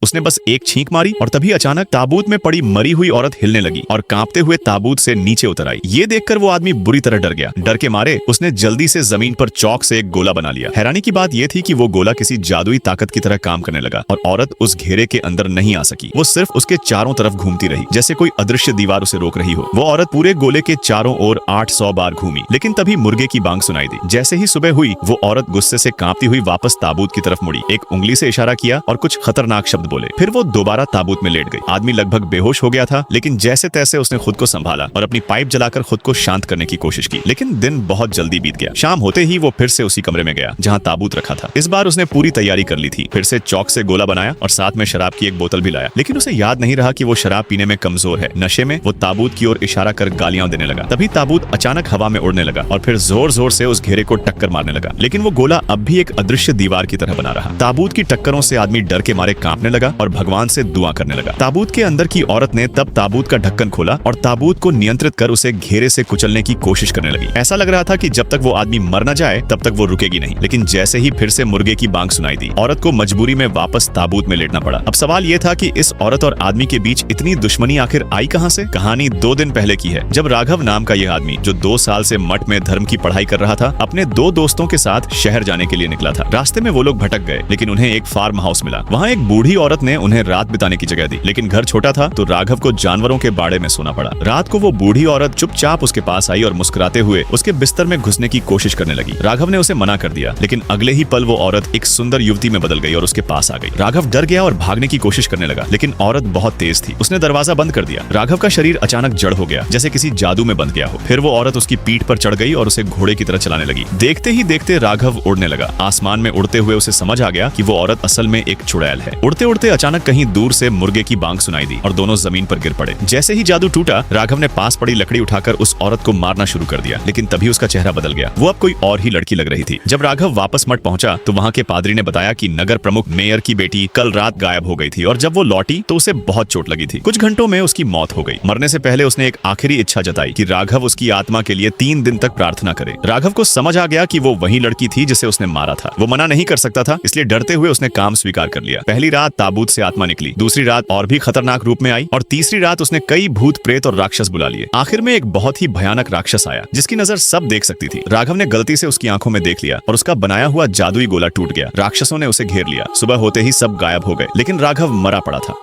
उसने बस एक छींक मारी और तभी अचानक ताबूत में पड़ी मरी हुई औरत हिलने लगी और कांपते हुए ताबूत से नीचे उतर आई। ये देखकर वो आदमी बुरी तरह डर गया। डर के मारे उसने जल्दी से जमीन पर चौक से एक गोला बना लिया। हैरानी की बात यह थी कि वो गोला किसी जादुई ताकत की तरह काम करने लगा और औरत उस घेरे के अंदर नहीं आ सकी। वो सिर्फ उसके चारों तरफ घूमती रही, जैसे कोई अदृश्य दीवार उसे रोक रही हो। वो औरत पूरे गोले के चारों ओर 800 बार घूमी, लेकिन तभी मुर्गे की बांग सुनाई दी। जैसे ही सुबह हुई, वो औरत गुस्से से कांपती हुई वापस ताबूत की तरफ मुड़ी, एक उंगली से इशारा किया और कुछ खतरनाक शब्द बोले। फिर वो दोबारा ताबूत में लेट गई। आदमी लगभग बेहोश हो गया था, लेकिन जैसे तैसे उसने खुद को संभाला और अपनी पाइप जलाकर खुद को शांत करने की कोशिश की। लेकिन दिन बहुत जल्दी बीत गया। शाम होते ही वो फिर से उसी कमरे में गया जहाँ ताबूत रखा था। इस बार उसने पूरी तैयारी कर ली थी। फिर से चौक से गोला बनाया और साथ में शराब की एक बोतल भी लाया, लेकिन उसे याद नहीं रहा कि वो शराब पीने में कमजोर है। नशे में वो ताबूत की ओर इशारा कर गालियां देने लगा। तभी ताबूत अचानक हवा में उड़ने लगा और फिर जोर जोर से उस घेरे को टक्कर मारने लगा, लेकिन वो गोला अब भी एक अदृश्य दीवार की तरह बना रहा। ताबूत की टक्करों से आदमी डर के मारे कांपने लगा और भगवान से दुआ करने लगा। ताबूत के अंदर की औरत ने तब ताबूत का ढक्कन खोला और ताबूत को नियंत्रित कर उसे घेरे से कुचलने की कोशिश करने लगी। ऐसा लग रहा था कि जब तक वो आदमी मर न जाए तब तक वो रुकेगी नहीं। लेकिन जैसे ही फिर से मुर्गे की बांग सुनाई दी, औरत को मजबूरी में वापस ताबूत में लेटना पड़ा। अब सवाल ये था कि इस औरत और आदमी के बीच इतनी दुश्मनी आखिर आई कहां से? कहानी 2 दिन पहले की है, जब राघव नाम का यह आदमी, जो 2 साल से मठ में धर्म की पढ़ाई कर रहा था, अपने 2 दोस्तों के साथ शहर जाने के लिए निकला था। रास्ते में वो लोग भटक गए, लेकिन उन्हें एक फार्म हाउस मिला। वहाँ एक बूढ़ी औरत ने उन्हें रात बिताने की जगह दी, लेकिन घर छोटा था तो राघव को जानवरों के बाड़े में सोना पड़ा। रात को वो बूढ़ी औरत चुपचाप उसके पास आई और मुस्कुराते हुए उसके बिस्तर में घुसने की कोशिश करने लगी। राघव ने उसे मना कर दिया, लेकिन अगले ही पल वो औरत एक सुंदर युवती में बदल गई और उसके पास आ गई। राघव डर गया और भागने की कोशिश करने लगा, लेकिन औरत बहुत तेज थी। उसने दरवाजा बंद कर दिया। राघव का शरीर अचानक जड़ हो गया, जैसे किसी जादू में बंध गया हो। फिर वो औरत उसकी पीठ पर चढ़ गई और उसे घोड़े की तरह चलाने लगी। देखते ही देखते राघव उड़ने लगा। आसमान में उड़ते हुए उसे समझ आ गया कि वो औरत असल में एक चुड़ैल है। उड़ते उड़ते अचानक कहीं दूर से मुर्गे की बांग सुनाई दी और दोनों जमीन पर गिर पड़े। जैसे ही जादू टूटा, राघव ने पास पड़ी लकड़ी उठाकर उस औरत को मारना शुरू कर दिया, लेकिन तभी उसका चेहरा बदल गया। वो अब कोई और ही लड़की लग रही थी। जब राघव वापस मठ पहुंचा तो वहाँ के पादरी ने बताया कि नगर प्रमुख मेयर की बेटी कल रात गायब हो गई थी और जब वो लौटी तो उसे बहुत चोट लगी थी। कुछ घंटों में उसकी मौत हो गई। मरने से पहले उसने एक आखिरी इच्छा जताई कि राघव उसकी आत्मा के लिए 3 दिन तक प्रार्थना करे। राघव को समझ आ गया कि वो वही लड़की थी जिसे उसने मारा था। वो मना नहीं कर सकता था, इसलिए डरते हुए उसने काम स्वीकार कर लिया। पहली रात ताबूत से आत्मा निकली, दूसरी रात और भी खतरनाक रूप में आई और तीसरी रात उसने कई भूत प्रेत और राक्षस बुला लिए। आखिर में एक बहुत ही भयानक राक्षस आया जिसकी नजर सब देख सकती थी। राघव ने गलती से उसकी आंखों में देख लिया और उसका बनाया हुआ जादुई गोला टूट गया। राक्षसों ने उसे घेर लिया। सुबह होते ही सब गायब हो गए, लेकिन राघव मरा पड़ा था।